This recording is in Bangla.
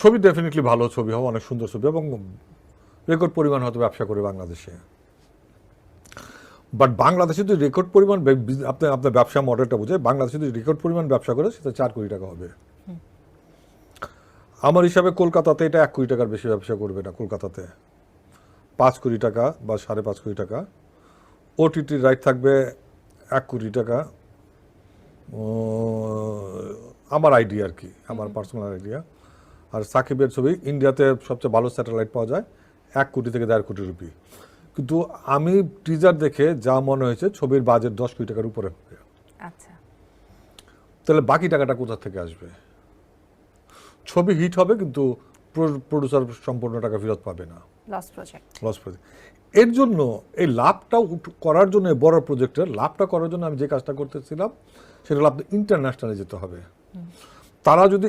ছবি ডেফিনেটলি ভালো ছবি হবে, অনেক সুন্দর ছবি এবং রেকর্ড পরিমাণ হয়তো ব্যবসা করে বাংলাদেশে। বাট বাংলাদেশে যদি রেকর্ড পরিমাণ আপনার আপনার ব্যবসা মডেলটা বুঝে, বাংলাদেশে যদি রেকর্ড পরিমাণ ব্যবসা করে সেটা 4 কোটি টাকা হবে। আমার হিসাবে কলকাতাতে এটা 1 কোটি টাকার বেশি ব্যবসা করবে না। কলকাতাতে 5 কোটি টাকা বা 5.5 কোটি টাকা। ওটিটির রাইট থাকবে 1 কোটি টাকা। আমার আইডিয়া আর কি, আমার পার্সোনাল আইডিয়া। আর সাকিবের ছবি ইন্ডিয়াতে সবচেয়ে ভালো স্যাটেলাইট পাওয়া যায় 1 কোটি থেকে 1.5 কোটি রুপি। কিন্তু আমি টিজার দেখে যা মনে হয়েছে ছবির বাজেট 10 কোটি টাকার উপরে হবে। আচ্ছা, তাহলে বাকি টাকাটা কোথা থেকে আসবে? ছবি হিট হবে কিন্তু প্রডিউসার সম্পূর্ণ টাকা ফেরত পাবে না, লস প্রজেক্ট। Loss project. এর জন্য এই লাভটা করার জন্য, বড় প্রজেক্টের লাভটা করার জন্য আমি যে কাজটা করতেছিলাম সেটা হলো আপনি ইন্টারন্যাশনালে যেতে হবে। তারা যদি